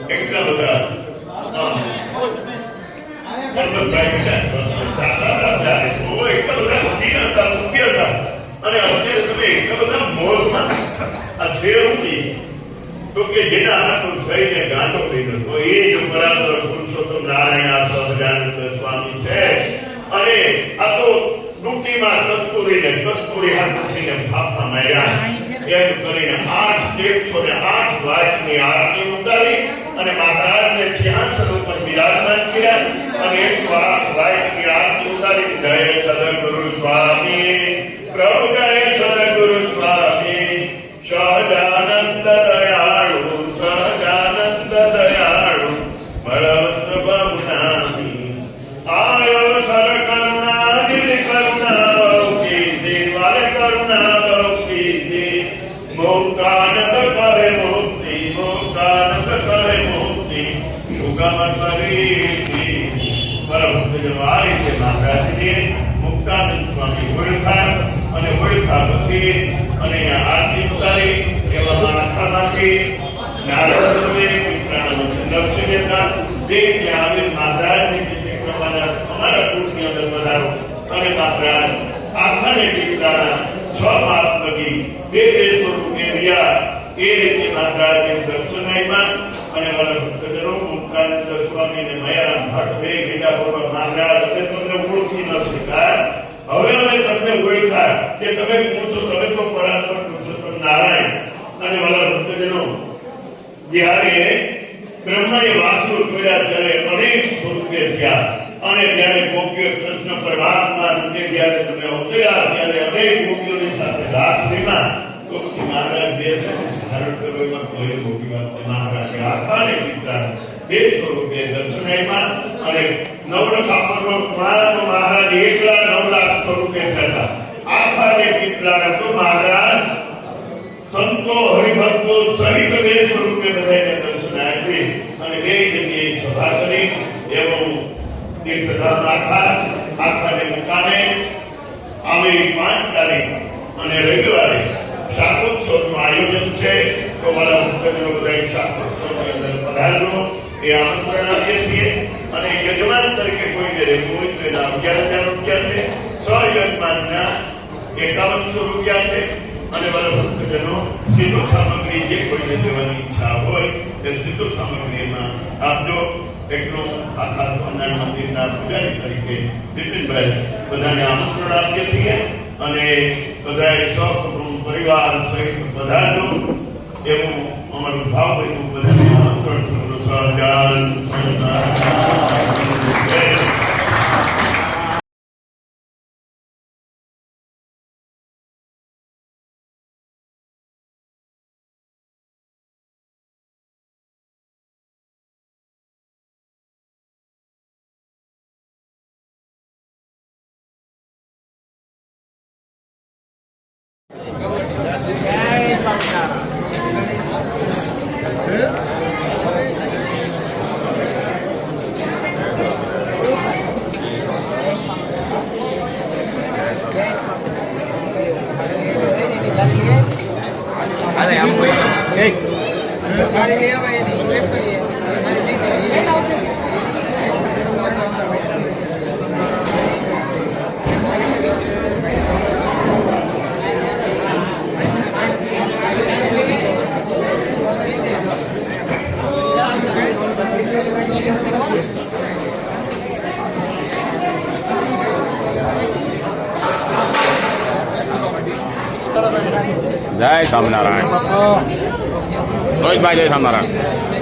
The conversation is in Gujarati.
એટલા બધા મુખ્ય હતા અને અત્યારે તમે એટલા બધા મોજમાં આ છે તો કે જેના હાથો થઈને ગાંડો થઈ ગયો એ જ બરાબર પુરુષોત્તમ નારાયણ સહજાનંદ સ્વામી છે. અને આ તો ડૂટીમાં કસ્તુરી હાથીને ફાફા માર્યા એમ કરીને 808 વાતની આરતી ઉતારી અને મહારાજને સિંહાસન ઉપર બિરાજમાન કર્યા અને 108 વાતની આરતી ઉતારી જય સદગુરુ સ્વામી પ્રભુ જય સદગુરુ સ્વામી સહજાનંદ દયાળુ સહજાનંદ દયાળુ બળવંત બહુનામી આયો સર કરુણા દિલ કરુણા બહુકીર્તિ વાલે કરુણા બહુકીર્તિ મોકાનક કરે મુક્તિ મોકાનક કરે મુક્તિ સુગમ કરીતિ બળવંત જવારી કે મહારાજને મુક્તાનંદ સ્વામી ઓળખાણ અને ઓળખા પછી અને આરતી ઉતારી એવા માથામાંથી નારદને નરસિંહના જે ત્યાં આવેલ મહારાજની જે પ્રમાણે અમારા કુળની અંદર વધારો અને મહારાજ આખાને ટીકાના 6 માસ લગી 2 સ્વરૂપે રહ્યા એ રીતે મહારાજને દર્શનાઈમાં અને મારા ભક્તજનો મુક્તાનંદ સ્વામી અને મયારામ ભટ્ટ બે ગીતા પૂર્વક મહારાજ અમે તમને ઓળખી ન શક્યા હવે અમે તમને ઓળખ્યા કે તમે કોણ છો તમે તો પરાત્પર પુરુષોત્તમ નારાયણ અને મારા ભક્તજનો જ્યારે બ્રહ્માએ વાસુર કર્યા ત્યારે અનેક સ્વરૂપે થયા અને જ્યારે ગોપીઓ કૃષ્ણ પરમાત્મા રૂપે જ્યારે તમે અવતર્યા ત્યારે અનેક ગોપીઓની સાથે રાસલીલા ગોપી મહારાજ બે ધારણ કરો એમાં કોઈ ગોપી વાત મહારાજે આખાને પિતા બે સ્વરૂપે દર્શનાઈમાં અને નવરખાપરનો મહારાજ એકલા 9 લાખ સ્વરૂપે થતા આખાને પિતા તો મહારાજ સંતો હરિભક્તો સહિત બે સ્વરૂપે બધાને દર્શન આપી અને બે જગ્યાએ સભા કરી એવું તીર્થધામ આખાને મુકામે આવી 5 તારીખ અને રવિવારે શાકોત્સવનું આયોજન છે. તો મારા ભક્તજનો બધા શાકોત્સવની અંદર પધારજો એ આમંત્રણ આપીએ છીએ અને યજમાન તરીકે કોઈને રહેવું હોય તો એના 11,000 રૂપિયા છે. સહયજમાનના 5100 રૂપિયા છે. અને મારા ભક્તજનો સીધો સામગ્રી જે કોઈને દેવાની ઈચ્છા હોય તે સીધો સામગ્રીમાં આપજો. એટલું આખા સ્વામિનારાયણ મંદિરના પૂજારી તરીકે બિપિનભાઈ બધાને આમંત્રણ આપીએ છીએ અને બધાએ સહકુટુંબ પરિવાર સહિત પધારજો એવું અમારું ભાવભર્યું બધાને આમંત્રણ જય સ્વામિનારાયણ રોહિતભાઈ જય સ્વામિનારાયણ.